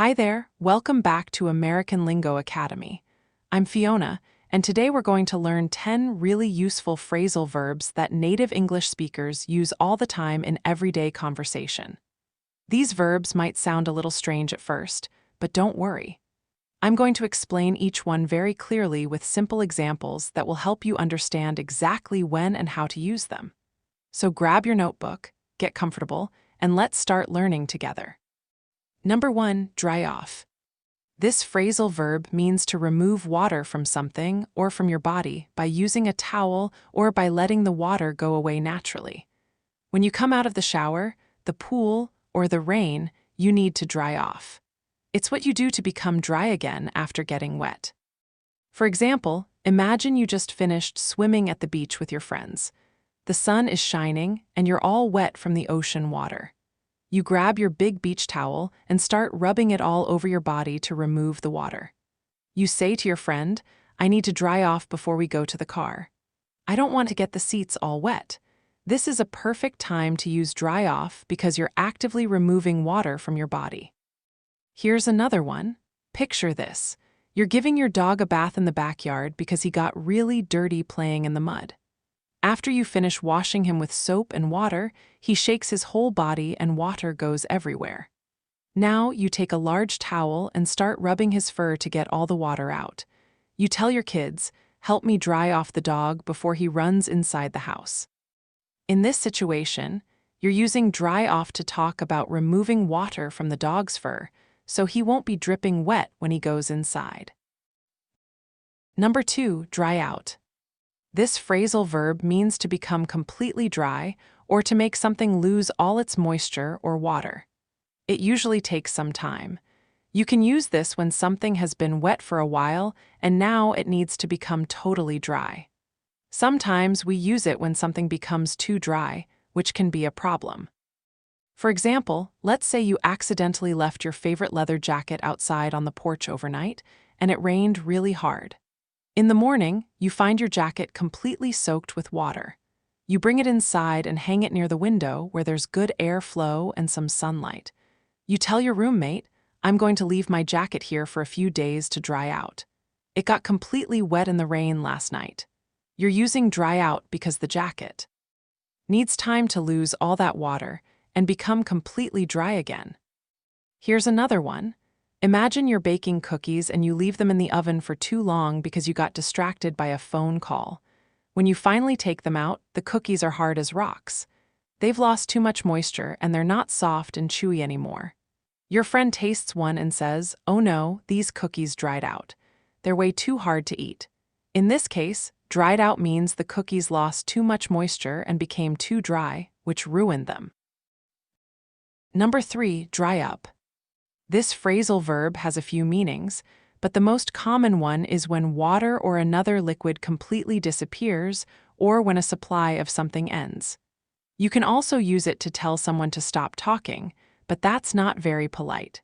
Hi there, welcome back to American Lingo Academy. I'm Fiona, and today we're going to learn 10 really useful phrasal verbs that native English speakers use all the time in everyday conversation. These verbs might sound a little strange at first, but don't worry. I'm going to explain each one very clearly with simple examples that will help you understand exactly when and how to use them. So grab your notebook, get comfortable, and let's start learning together. Number 1, dry off. This phrasal verb means to remove water from something or from your body by using a towel or by letting the water go away naturally. When you come out of the shower, the pool, or the rain, you need to dry off. It's what you do to become dry again after getting wet. For example, imagine you just finished swimming at the beach with your friends. The sun is shining and you're all wet from the ocean water. You grab your big beach towel and start rubbing it all over your body to remove the water. You say to your friend, "I need to dry off before we go to the car. I don't want to get the seats all wet." This is a perfect time to use dry off because you're actively removing water from your body. Here's another one. Picture this. You're giving your dog a bath in the backyard because he got really dirty playing in the mud. After you finish washing him with soap and water, he shakes his whole body and water goes everywhere. Now you take a large towel and start rubbing his fur to get all the water out. You tell your kids, "Help me dry off the dog before he runs inside the house." In this situation, you're using dry off to talk about removing water from the dog's fur, so he won't be dripping wet when he goes inside. Number 2, dry out. This phrasal verb means to become completely dry or to make something lose all its moisture or water. It usually takes some time. You can use this when something has been wet for a while and now it needs to become totally dry. Sometimes we use it when something becomes too dry, which can be a problem. For example, let's say you accidentally left your favorite leather jacket outside on the porch overnight and it rained really hard. In the morning, you find your jacket completely soaked with water. You bring it inside and hang it near the window where there's good airflow and some sunlight. You tell your roommate, "I'm going to leave my jacket here for a few days to dry out. It got completely wet in the rain last night." You're using dry out because the jacket needs time to lose all that water and become completely dry again. Here's another one. Imagine you're baking cookies and you leave them in the oven for too long because you got distracted by a phone call. When you finally take them out, the cookies are hard as rocks. They've lost too much moisture and they're not soft and chewy anymore. Your friend tastes one and says, "Oh no, these cookies dried out. They're way too hard to eat." In this case, dried out means the cookies lost too much moisture and became too dry, which ruined them. Number 3, dry up. This phrasal verb has a few meanings, but the most common one is when water or another liquid completely disappears or when a supply of something ends. You can also use it to tell someone to stop talking, but that's not very polite.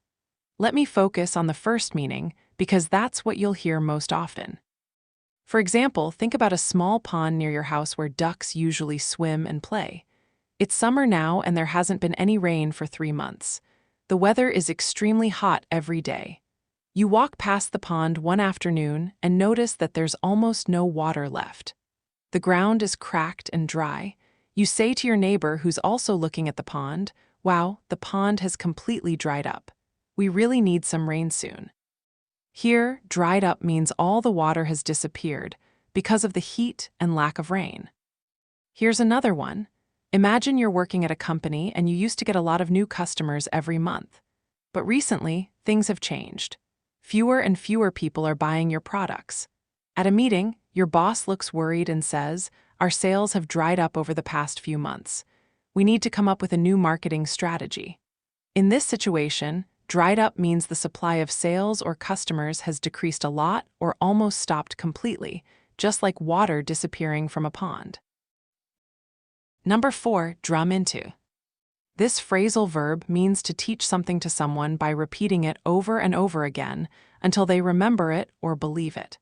Let me focus on the first meaning because that's what you'll hear most often. For example, think about a small pond near your house where ducks usually swim and play. It's summer now and there hasn't been any rain for 3 months. The weather is extremely hot every day. You walk past the pond one afternoon and notice that there's almost no water left. The ground is cracked and dry. You say to your neighbor who's also looking at the pond, "Wow, the pond has completely dried up. We really need some rain soon." Here, dried up means all the water has disappeared because of the heat and lack of rain. Here's another one. Imagine you're working at a company and you used to get a lot of new customers every month. But recently, things have changed. Fewer and fewer people are buying your products. At a meeting, your boss looks worried and says, "Our sales have dried up over the past few months. We need to come up with a new marketing strategy." In this situation, dried up means the supply of sales or customers has decreased a lot or almost stopped completely, just like water disappearing from a pond. Number 4, drum into. This phrasal verb means to teach something to someone by repeating it over and over again until they remember it or believe it.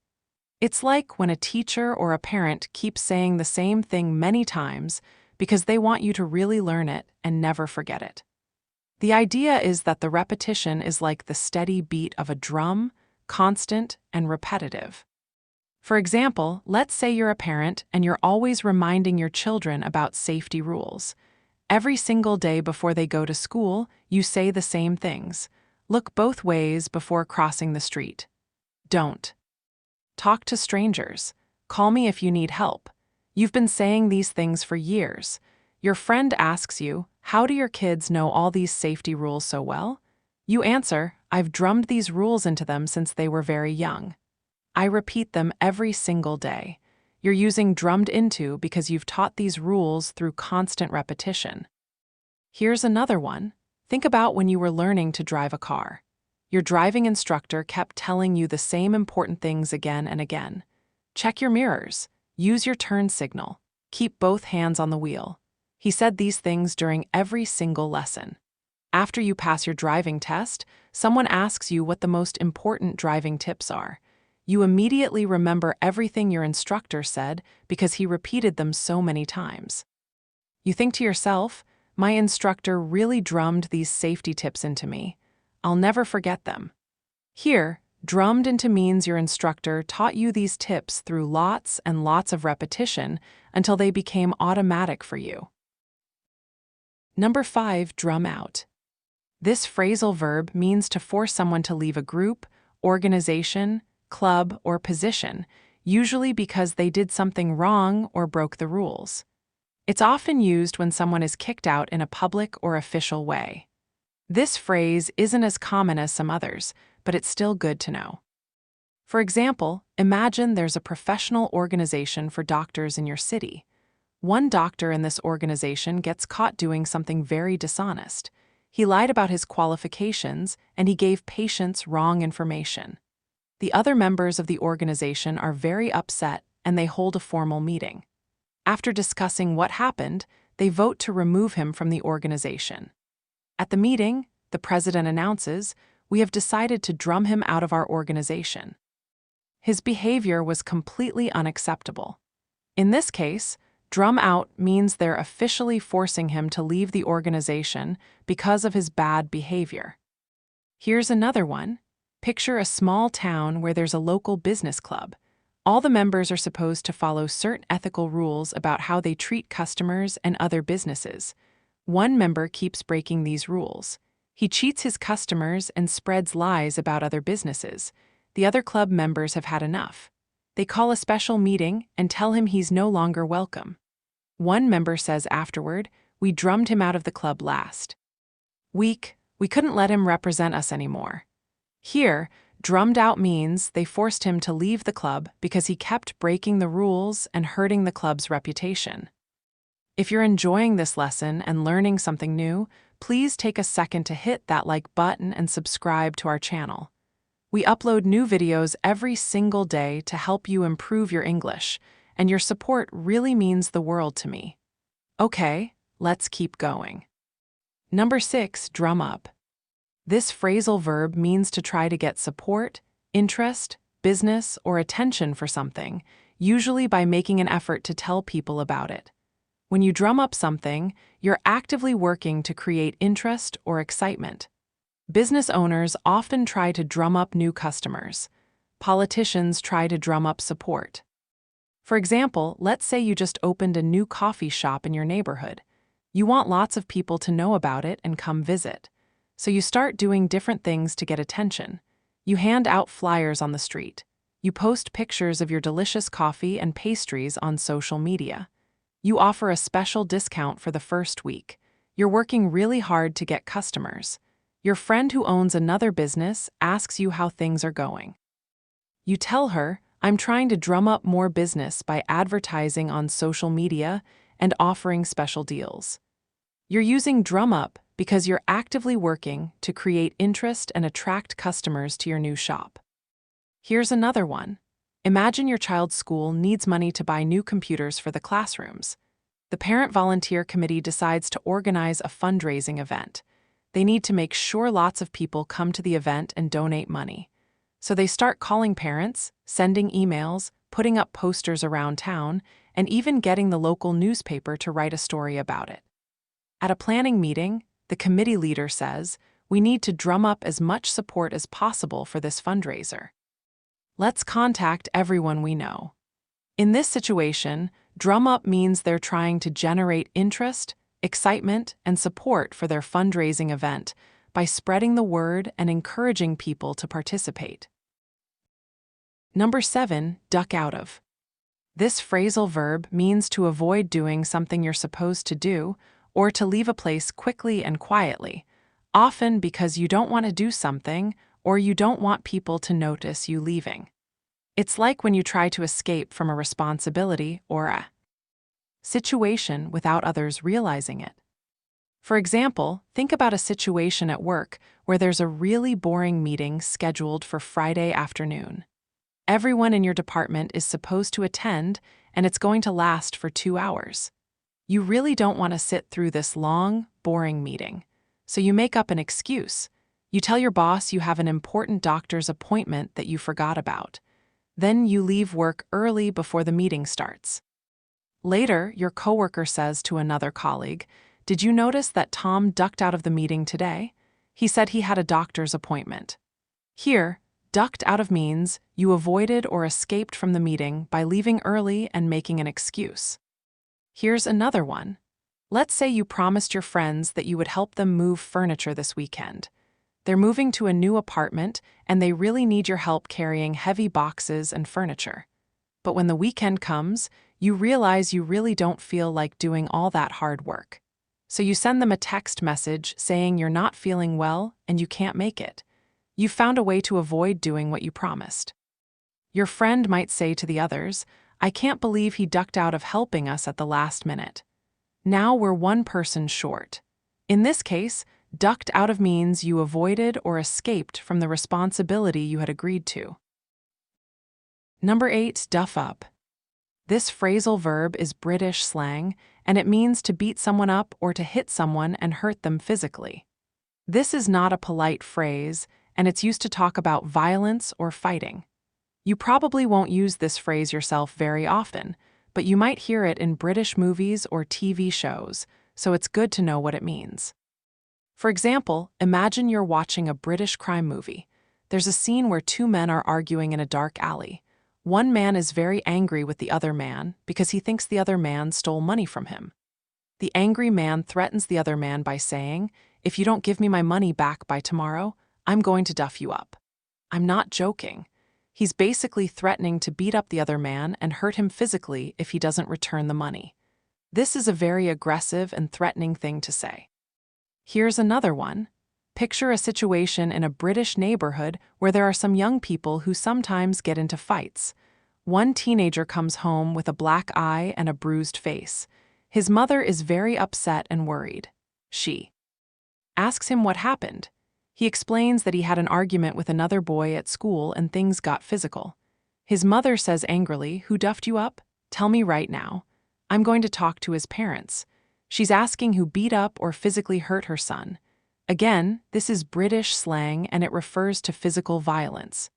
It's like when a teacher or a parent keeps saying the same thing many times because they want you to really learn it and never forget it. The idea is that the repetition is like the steady beat of a drum, constant and repetitive. For example, let's say you're a parent and you're always reminding your children about safety rules. Every single day before they go to school, you say the same things. Look both ways before crossing the street. Don't. Talk to strangers. Call me if you need help. You've been saying these things for years. Your friend asks you, how do your kids know all these safety rules so well? You answer, I've drummed these rules into them since they were very young. I repeat them every single day. You're using drummed into because you've taught these rules through constant repetition. Here's another one. Think about when you were learning to drive a car. Your driving instructor kept telling you the same important things again and again. Check your mirrors. Use your turn signal. Keep both hands on the wheel. He said these things during every single lesson. After you pass your driving test, someone asks you what the most important driving tips are. You immediately remember everything your instructor said because he repeated them so many times. You think to yourself, my instructor really drummed these safety tips into me. I'll never forget them. Here, drummed into means your instructor taught you these tips through lots and lots of repetition until they became automatic for you. Number 5, drum out. This phrasal verb means to force someone to leave a group, organization, club, or position, usually because they did something wrong or broke the rules. It's often used when someone is kicked out in a public or official way. This phrase isn't as common as some others, but it's still good to know. For example, imagine there's a professional organization for doctors in your city. One doctor in this organization gets caught doing something very dishonest. He lied about his qualifications and he gave patients wrong information. The other members of the organization are very upset and they hold a formal meeting. After discussing what happened, they vote to remove him from the organization. At the meeting, the president announces, "We have decided to drum him out of our organization." His behavior was completely unacceptable. In this case, drum out means they're officially forcing him to leave the organization because of his bad behavior. Here's another one. Picture a small town where there's a local business club. All the members are supposed to follow certain ethical rules about how they treat customers and other businesses. One member keeps breaking these rules. He cheats his customers and spreads lies about other businesses. The other club members have had enough. They call a special meeting and tell him he's no longer welcome. One member says afterward, "We drummed him out of the club last week. We couldn't let him represent us anymore." Here, drummed out means they forced him to leave the club because he kept breaking the rules and hurting the club's reputation. If you're enjoying this lesson and learning something new, please take a second to hit that like button and subscribe to our channel. We upload new videos every single day to help you improve your English, and your support really means the world to me. Okay, let's keep going. Number 6, drum up. This phrasal verb means to try to get support, interest, business, or attention for something, usually by making an effort to tell people about it. When you drum up something, you're actively working to create interest or excitement. Business owners often try to drum up new customers. Politicians try to drum up support. For example, let's say you just opened a new coffee shop in your neighborhood. You want lots of people to know about it and come visit. So you start doing different things to get attention. You hand out flyers on the street. You post pictures of your delicious coffee and pastries on social media. You offer a special discount for the first week. You're working really hard to get customers. Your friend who owns another business asks you how things are going. You tell her, "I'm trying to drum up more business by advertising on social media and offering special deals." You're using drum up because you're actively working to create interest and attract customers to your new shop. Here's another one. Imagine your child's school needs money to buy new computers for the classrooms. The parent volunteer committee decides to organize a fundraising event. They need to make sure lots of people come to the event and donate money. So they start calling parents, sending emails, putting up posters around town, and even getting the local newspaper to write a story about it. At a planning meeting, The committee leader says, "We need to drum up as much support as possible for this fundraiser. Let's contact everyone we know." In this situation, drum up means they're trying to generate interest, excitement, and support for their fundraising event by spreading the word and encouraging people to participate. Number 7, duck out of. This phrasal verb means to avoid doing something you're supposed to do or to leave a place quickly and quietly, often because you don't want to do something or you don't want people to notice you leaving. It's like when you try to escape from a responsibility or a situation without others realizing it. For example, think about a situation at work where there's a really boring meeting scheduled for Friday afternoon. Everyone in your department is supposed to attend, and it's going to last for 2 hours. You really don't want to sit through this long, boring meeting, so you make up an excuse. You tell your boss you have an important doctor's appointment that you forgot about. Then you leave work early before the meeting starts. Later, your coworker says to another colleague, "Did you notice that Tom ducked out of the meeting today? He said he had a doctor's appointment." Here, ducked out of means you avoided or escaped from the meeting by leaving early and making an excuse. Here's another one. Let's say you promised your friends that you would help them move furniture this weekend. They're moving to a new apartment and they really need your help carrying heavy boxes and furniture. But when the weekend comes, you realize you really don't feel like doing all that hard work. So you send them a text message saying you're not feeling well and you can't make it. You found a way to avoid doing what you promised. Your friend might say to the others, "I can't believe he ducked out of helping us at the last minute. Now we're one person short." In this case, ducked out of means you avoided or escaped from the responsibility you had agreed to. Number 8, duff up. This phrasal verb is British slang, and it means to beat someone up or to hit someone and hurt them physically. This is not a polite phrase, and it's used to talk about violence or fighting. You probably won't use this phrase yourself very often, but you might hear it in British movies or TV shows, so it's good to know what it means. For example, imagine you're watching a British crime movie. There's a scene where 2 men are arguing in a dark alley. One man is very angry with the other man because he thinks the other man stole money from him. The angry man threatens the other man by saying, "If you don't give me my money back by tomorrow, I'm going to duff you up." I'm not joking. He's basically threatening to beat up the other man and hurt him physically if he doesn't return the money. This is a very aggressive and threatening thing to say. Here's another one. Picture a situation in a British neighborhood where there are some young people who sometimes get into fights. One teenager comes home with a black eye and a bruised face. His mother is very upset and worried. She asks him what happened. He explains that he had an argument with another boy at school and things got physical. His mother says angrily, "Who duffed you up? Tell me right now. I'm going to talk to his parents." She's asking who beat up or physically hurt her son. Again, this is British slang and it refers to physical violence.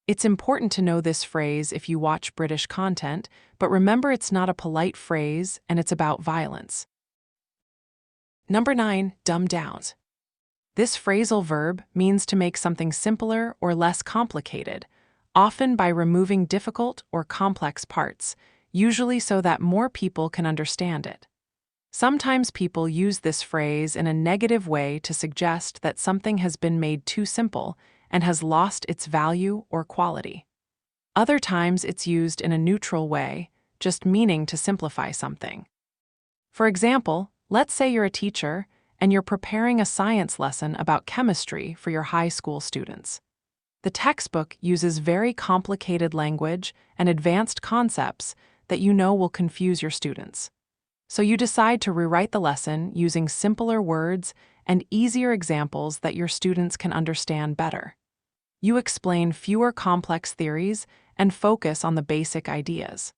It's important to know this phrase if you watch British content, but remember it's not a polite phrase and it's about violence. Number 9, dumb down. This phrasal verb means to make something simpler or less complicated, often by removing difficult or complex parts, usually so that more people can understand it. Sometimes people use this phrase in a negative way to suggest that something has been made too simple and has lost its value or quality. Other times it's used in a neutral way, just meaning to simplify something. For example, let's say you're a teacher and you're preparing a science lesson about chemistry for your high school students. The textbook uses very complicated language and advanced concepts that you know will confuse your students. So you decide to rewrite the lesson using simpler words and easier examples that your students can understand better. You explain fewer complex theories and focus on the basic ideas.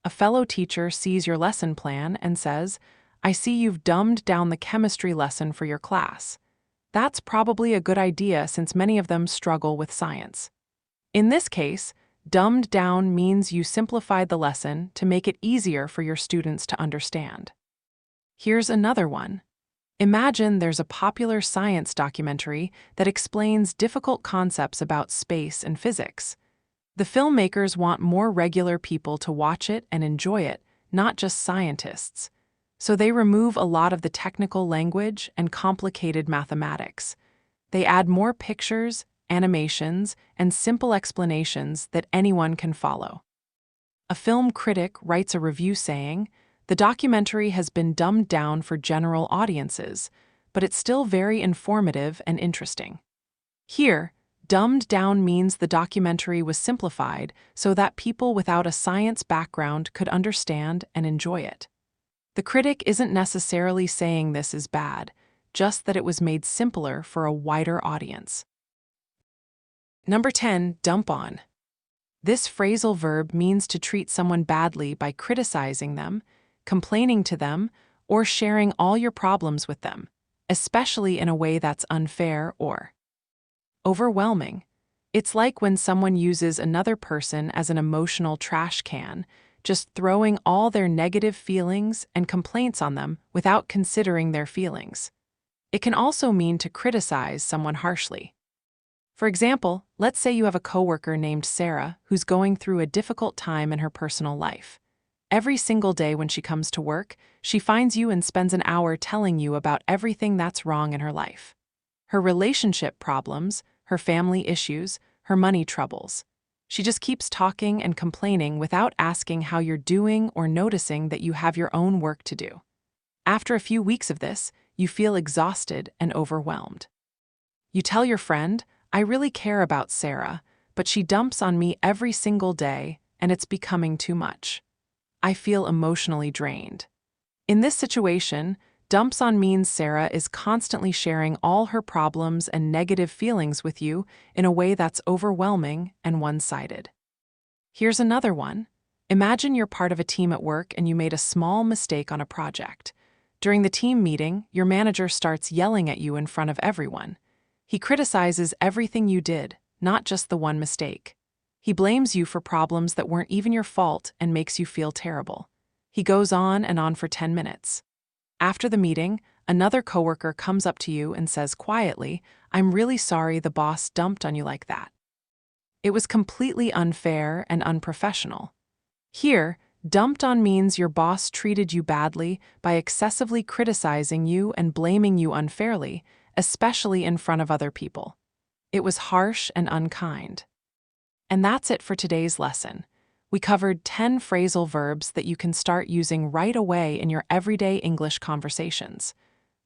A fellow teacher sees your lesson plan and says, "I see you've dumbed down the chemistry lesson for your class. That's probably a good idea since many of them struggle with science." In this case, dumbed down means you simplified the lesson to make it easier for your students to understand. Here's another one. Imagine there's a popular science documentary that explains difficult concepts about space and physics. The filmmakers want more regular people to watch it and enjoy it, not just scientists. So they remove a lot of the technical language and complicated mathematics. They add more pictures, animations, and simple explanations that anyone can follow. A film critic writes a review saying, "The documentary has been dumbed down for general audiences, but it's still very informative and interesting." Here, dumbed down means the documentary was simplified so that people without a science background could understand and enjoy it. The critic isn't necessarily saying this is bad, just that it was made simpler for a wider audience. Number 10, dump on. This phrasal verb means to treat someone badly by criticizing them, complaining to them, or sharing all your problems with them, especially in a way that's unfair or overwhelming. It's like when someone uses another person as an emotional trash can, just throwing all their negative feelings and complaints on them without considering their feelings. It can also mean to criticize someone harshly. For example, let's say you have a coworker named Sarah who's going through a difficult time in her personal life. Every single day when she comes to work, she finds you and spends an hour telling you about everything that's wrong in her life. Her relationship problems, her family issues, her money troubles. She just keeps talking and complaining without asking how you're doing or noticing that you have your own work to do. After a few weeks of this, you feel exhausted and overwhelmed. You tell your friend, "I really care about Sarah, but she dumps on me every single day, and it's becoming too much. I feel emotionally drained." In this situation, dumps on means Sarah is constantly sharing all her problems and negative feelings with you in a way that's overwhelming and one-sided. Here's another one. Imagine you're part of a team at work and you made a small mistake on a project. During the team meeting, your manager starts yelling at you in front of everyone. He criticizes everything you did, not just the one mistake. He blames you for problems that weren't even your fault and makes you feel terrible. He goes on and on for 10 minutes. After the meeting, another coworker comes up to you and says quietly, "I'm really sorry the boss dumped on you like that. It was completely unfair and unprofessional." Here, dumped on means your boss treated you badly by excessively criticizing you and blaming you unfairly, especially in front of other people. It was harsh and unkind. And that's it for today's lesson. We covered 10 phrasal verbs that you can start using right away in your everyday English conversations.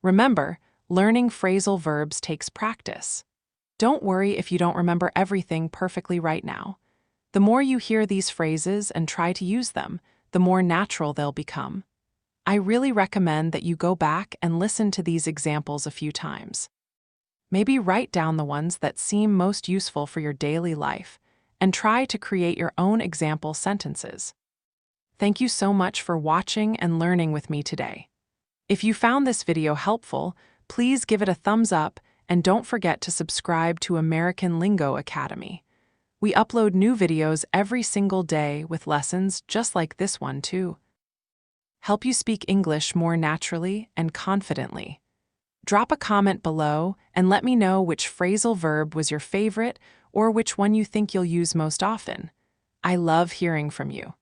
Remember, learning phrasal verbs takes practice. Don't worry if you don't remember everything perfectly right now. The more you hear these phrases and try to use them, the more natural they'll become. I really recommend that you go back and listen to these examples a few times. Maybe write down the ones that seem most useful for your daily life, and try to create your own example sentences. Thank you so much for watching and learning with me today. If you found this video helpful, please give it a thumbs up and don't forget to subscribe to American Lingo Academy. We upload new videos every single day with lessons just like this one too. Help you speak English more naturally and confidently. Drop a comment below and let me know which phrasal verb was your favorite or which one you think you'll use most often. I love hearing from you.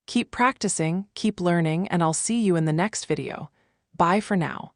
Keep practicing, keep learning, and I'll see you in the next video. Bye for now.